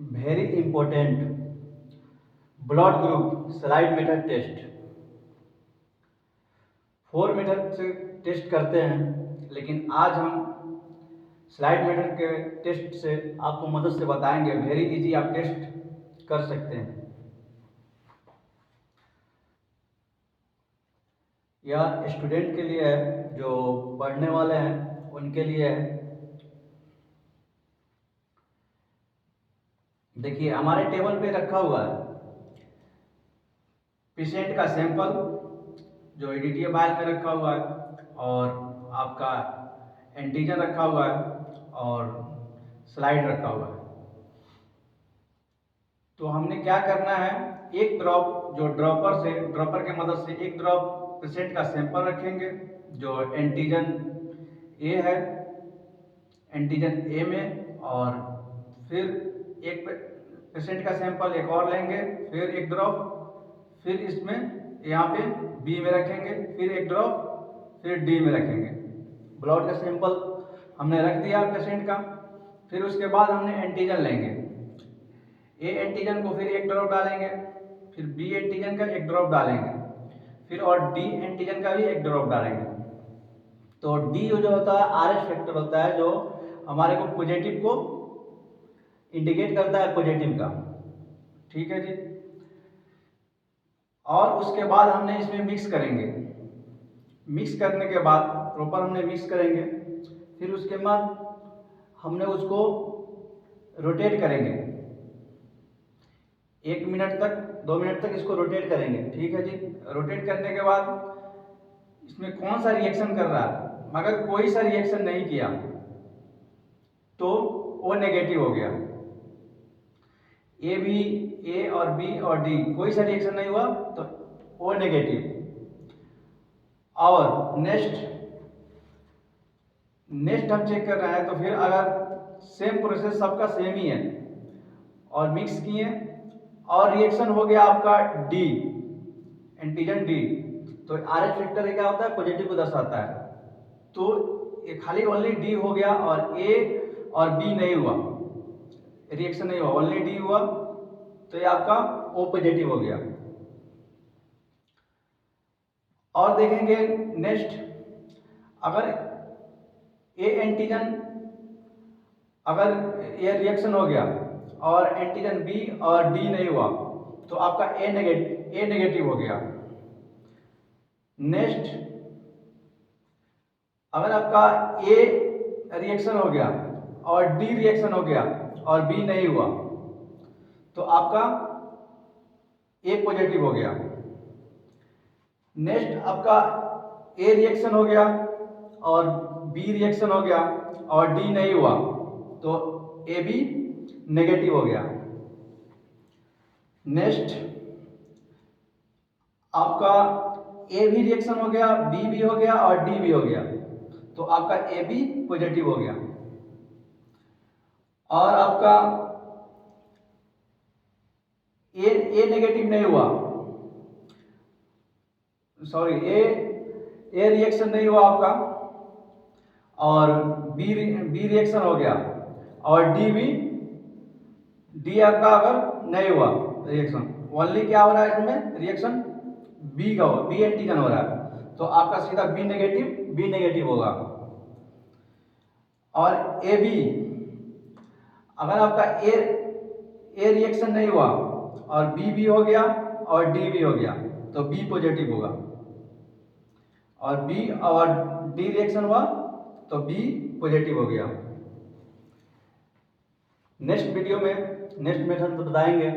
Very important blood group slide method test. 4 method से test करते हैं, लेकिन आज हम स्लाइड मेथड के टेस्ट से आपको मदद से बताएंगे। वेरी इजी आप टेस्ट कर सकते हैं। यह स्टूडेंट के लिए है, जो पढ़ने वाले हैं उनके लिए है। देखिए हमारे टेबल पे रखा हुआ है पेशेंट का सैंपल जो एडिटिव फाइल में रखा हुआ है, और आपका एंटीजन रखा हुआ है और स्लाइड रखा हुआ है। तो हमने क्या करना है, एक ड्रॉप जो ड्रॉपर के मदद से एक ड्रॉप पेशेंट का सैंपल रखेंगे जो एंटीजन ए है, एंटीजन ए में, और फिर एक पेशेंट का सैंपल एक और लेंगे, फिर एक ड्रॉप, फिर इसमें यहाँ पे बी में रखेंगे, फिर एक ड्रॉप, फिर डी में रखेंगे। ब्लड का सैंपल हमने रख दिया पेशेंट का। फिर उसके बाद हमने एंटीजन लेंगे, ए एंटीजन को फिर एक ड्रॉप डालेंगे, फिर बी एंटीजन का एक ड्रॉप डालेंगे, फिर और डी एंटीजन का भी एक ड्रॉप डालेंगे। तो डी जो होता है आरएच फैक्टर होता है, जो हमारे को पॉजिटिव को इंडिकेट करता है, पॉजिटिव का। ठीक है जी। और उसके बाद हमने इसमें मिक्स करेंगे। मिक्स करने के बाद प्रॉपर हमने मिक्स करेंगे, फिर उसके बाद हमने उसको रोटेट करेंगे 1 मिनट तक 2 मिनट तक इसको रोटेट करेंगे। ठीक है जी। रोटेट करने के बाद इसमें कौन सा रिएक्शन कर रहा है, अगर कोई सा रिएक्शन नहीं किया तो वो नेगेटिव हो गया। ए और बी और डी कोई सा रिएक्शन नहीं हुआ तो वो नेगेटिव। और नेक्स्ट हम चेक कर रहे हैं, तो फिर अगर सेम प्रोसेस सबका सेम ही है और मिक्स किए और रिएक्शन हो गया आपका डी, एंटीजन डी, तो आर एच फैक्टर क्या होता है, पॉजिटिव को दर्शाता है। तो ये खाली ओनली डी हो गया और ए और बी नहीं हुआ, रिएक्शन नहीं हुआ, ओनली डी हुआ, तो ये आपका ओ पॉजिटिव हो गया। और देखेंगे नेक्स्ट, अगर ए एंटीजन, अगर ये रिएक्शन हो गया और एंटीजन बी और डी नहीं हुआ तो आपका ए नेगेटिव हो गया। नेक्स्ट, अगर आपका ए रिएक्शन हो गया और डी रिएक्शन हो गया और बी नहीं हुआ तो आपका ए पॉजिटिव हो गया। नेक्स्ट, आपका ए रिएक्शन हो गया और बी रिएक्शन हो गया और डी नहीं हुआ तो ए बी नेगेटिव हो गया। नेक्स्ट, आपका ए भी रिएक्शन हो गया, बी भी हो गया और डी भी हो गया, तो आपका ए बी पॉजिटिव हो गया। और आपका ए नेगेटिव नहीं हुआ, सॉरी, ए रिएक्शन नहीं हुआ आपका और बी रिएक्शन हो गया और डी आपका अगर नहीं हुआ रिएक्शन, ओनली क्या हो रहा है इसमें रिएक्शन बी का हो, बी एंटीजन हो रहा है, तो आपका सीधा बी नेगेटिव होगा। और ए बी, अगर आपका ए रिएक्शन नहीं हुआ और बी भी हो गया और डी भी हो गया तो बी पॉजिटिव होगा, और बी और डी रिएक्शन हुआ तो बी पॉजिटिव हो गया। नेक्स्ट वीडियो में नेक्स्ट मेथड बताएंगे।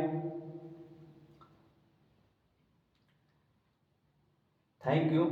Thank you.